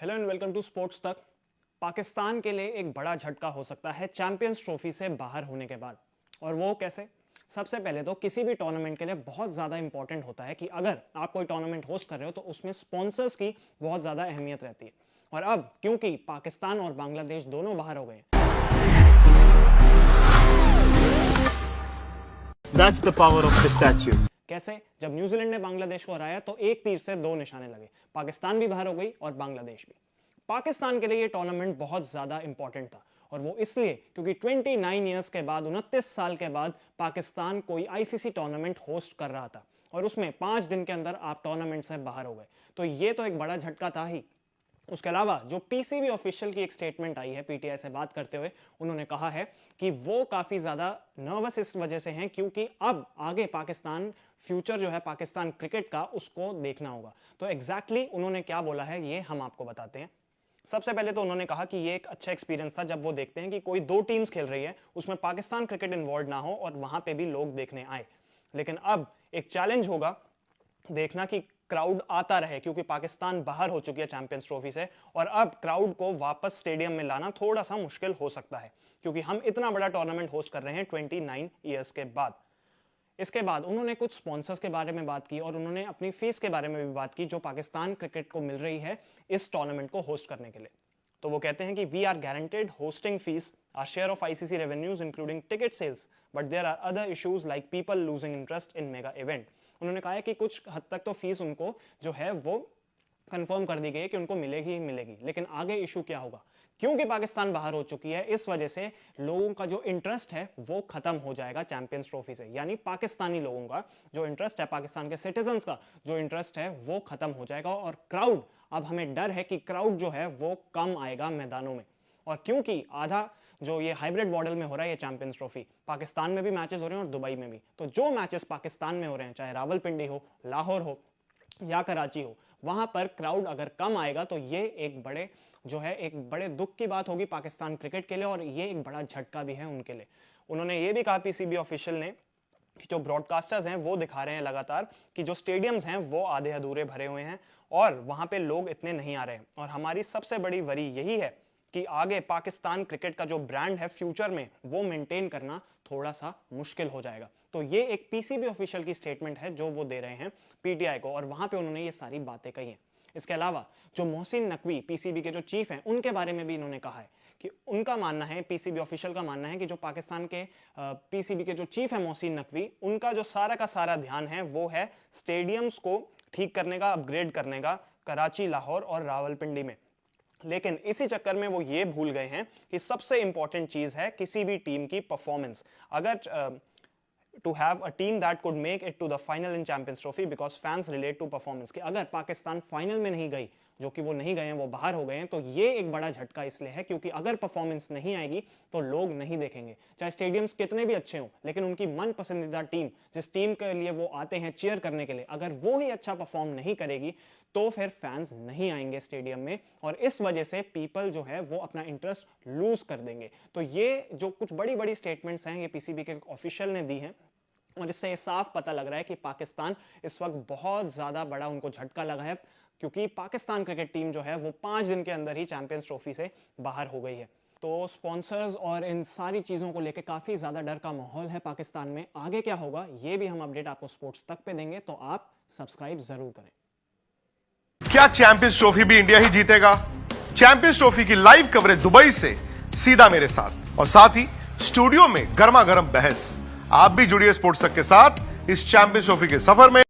Hello and welcome to sports Tak. Pakistan के लिए एक बड़ा झटका हो सकता है चैंपियंस ट्रॉफी से बाहर होने के बाद। और वो कैसे? सबसे पहले तो किसी भी टूर्नामेंट के लिए बहुत ज़्यादा इंपॉर्टेंट होता है कि अगर आप कोई टूर्नामेंट होस्ट कर रहे हो तो उसमें स्पॉन्सर्स की बहुत ज़्यादा अहमियत रहती है। और अब क्योंकि पाकिस्तान और बांग्लादेश दोनों बाहर हो गए, That's the power of the statue. कैसे? जब न्यूजीलैंड ने बांग्लादेश को हराया तो एक तीर से दो निशाने लगे, पाकिस्तान भी बाहर हो गई और बांग्लादेश भी। पाकिस्तान के लिए ये टूर्नामेंट बहुत ज्यादा इंपॉर्टेंट था, और वो इसलिए क्योंकि 29 इयर्स के बाद, 29 साल के बाद पाकिस्तान कोई आईसीसी टूर्नामेंट होस्ट कर रहा था, और उसमें 5 दिन के अंदर आप टूर्नामेंट से बाहर हो गए। तो ये तो एक बड़ा झटका था ही। उसके अलावा जो पीसीबी ऑफिशियल की एक स्टेटमेंट आई है पीटीआई से बात करते हुए, उन्होंने कहा है कि वो काफी ज्यादा नर्वस इस वजह से हैं क्योंकि अब आगे पाकिस्तान फ्यूचर जो है पाकिस्तान क्रिकेट का, उसको देखना होगा। तो एग्जैक्टली उन्होंने क्या बोला है ये हम आपको बताते हैं। सबसे पहले तो उन्होंने कहा कि ये एक अच्छा एक्सपीरियंस था जब वो देखते हैं कि कोई दो टीम्स खेल रही है, उसमें पाकिस्तान क्रिकेट इन्वॉल्व ना हो और वहां पे भी लोग देखने आए। लेकिन अब एक चैलेंज होगा देखना कि क्राउड आता रहे, क्योंकि पाकिस्तान बाहर हो चुकी है चैंपियंस ट्रॉफी से, और अब क्राउड को वापस स्टेडियम में लाना थोड़ा सा मुश्किल हो सकता है, क्योंकि हम इतना बड़ा टूर्नामेंट होस्ट कर रहे हैं 29 इयर्स के बाद। इसके बाद उन्होंने कुछ स्पॉन्सर्स के बारे में बात की और उन्होंने अपनी फीस के बारे में भी बात की जो पाकिस्तान क्रिकेट को मिल रही है इस टूर्नामेंट को होस्ट करने के लिए। तो वो कहते हैं कि we are guaranteed hosting fees, our share of ICC revenues including ticket sales, but there are other issues like people losing interest in mega event. उन्होंने कहा है कि कुछ हद तक तो फीस उनको जो है वो कंफर्म कर दी गई है कि उनको मिलेगी ही मिलेगी, लेकिन आगे इशू क्या होगा? क्योंकि पाकिस्तान बाहर हो चुकी है, इस वजह से लोगों का जो इंटरेस्ट है वो खत्म हो जाएगा चैंपियंस ट्रॉफी से। यानी पाकिस्तानी लोगों का जो इंटरेस्ट है, पाकिस्तान के सिटीजन्स का जो इंटरेस्ट है वो खत्म हो जाएगा। और क्राउड, अब हमें डर है कि क्राउड जो है वो कम आएगा मैदानों में। और क्योंकि आधा जो ये हाइब्रिड मॉडल में हो रहा है ये चैंपियंस ट्रॉफी, पाकिस्तान में भी मैचेस हो रहे हैं और दुबई में भी, तो जो मैचेस पाकिस्तान में हो रहे हैं, चाहे रावलपिंडी हो, लाहौर हो या कराची हो, वहां पर क्राउड अगर कम आएगा तो ये एक बड़े दुख की बात होगी पाकिस्तान क्रिकेट के लिए, और ये एक बड़ा झटका भी है उनके लिए। उन्होंने ये भी कहा पीसीबी ऑफिशियल ने कि जो ब्रॉडकास्टर्स हैं वो दिखा रहे हैं लगातार कि जो स्टेडियम्स हैं वो आधे अधूरे भरे हुए हैं और वहां पे लोग इतने नहीं आ रहे हैं। और हमारी सबसे बड़ी वरी यही है कि आगे पाकिस्तान क्रिकेट का जो ब्रांड है फ्यूचर में वो मेंटेन करना थोड़ा सा मुश्किल हो जाएगा। तो ये एक पीसीबी ऑफिशियल की स्टेटमेंट है जो वो दे रहे हैं पीटीआई को, और वहां पे उन्होंने ये सारी बातें कही हैं। इसके अलावा जो मोहसिन नकवी पीसीबी के जो चीफ हैं उनके बारे में भी इन्होंने कहा है कि उनका मानना है, पीसीबी ऑफिशियल का मानना है कि जो पाकिस्तान के पीसीबी के जो चीफ है मोहसिन नकवी, उनका जो सारा का सारा ध्यान है वो है स्टेडियम्स को ठीक करने का, अपग्रेड करने का, कराची, लाहौर और रावलपिंडी में। लेकिन इसी चक्कर में वो ये भूल गए हैं कि सबसे इंपॉर्टेंट चीज है किसी भी टीम की परफॉर्मेंस। अगर to have a team that could make it to the final in Champions Trophy because fans relate to performance, कि अगर पाकिस्तान फाइनल में नहीं गई, जो कि वो नहीं गए हैं, वो बाहर हो गए हैं, तो ये एक बड़ा झटका इसलिए है क्योंकि अगर परफॉर्मेंस नहीं आएगी तो लोग नहीं देखेंगे। चाहे स्टेडियम्स कितने भी अच्छे हों, लेकिन उनकी मन पसंदीदा टीम, जिस टीम के लिए वो आते हैं चीयर करने के लिए, अगर वो ही अच्छा परफॉर्म नहीं करेगी तो फिर फैंस नहीं आएंगे स्टेडियम में, और इस वजह से पीपल जो है वो अपना इंटरेस्ट लूज कर देंगे। तो ये जो कुछ बड़ी बड़ी स्टेटमेंट्स हैं ये पीसीबी के ऑफिशियल ने दी हैं, और इससे ये साफ पता लग रहा है कि पाकिस्तान इस वक्त बहुत ज्यादा बड़ा उनको झटका लगा है, क्योंकि पाकिस्तान क्रिकेट टीम जो है वो 5 दिन के अंदर ही चैंपियंस ट्रॉफी से बाहर हो गई है। तो स्पॉन्सर्स और इन सारी चीजों को लेकर काफी ज्यादा डर का माहौल है पाकिस्तान में। आगे क्या होगा ये भी हम अपडेट आपको स्पोर्ट्स तक पे देंगे, तो आप सब्सक्राइब जरूर करें। क्या चैंपियंस ट्रॉफी भी इंडिया ही जीतेगा? चैंपियंस ट्रॉफी की लाइव कवरेज दुबई से सीधा मेरे साथ, और साथ ही स्टूडियो में गर्मा गर्म बहस। आप भी जुड़िए स्पोर्ट्स तक के साथ इस चैंपियंस ट्रॉफी के सफर में।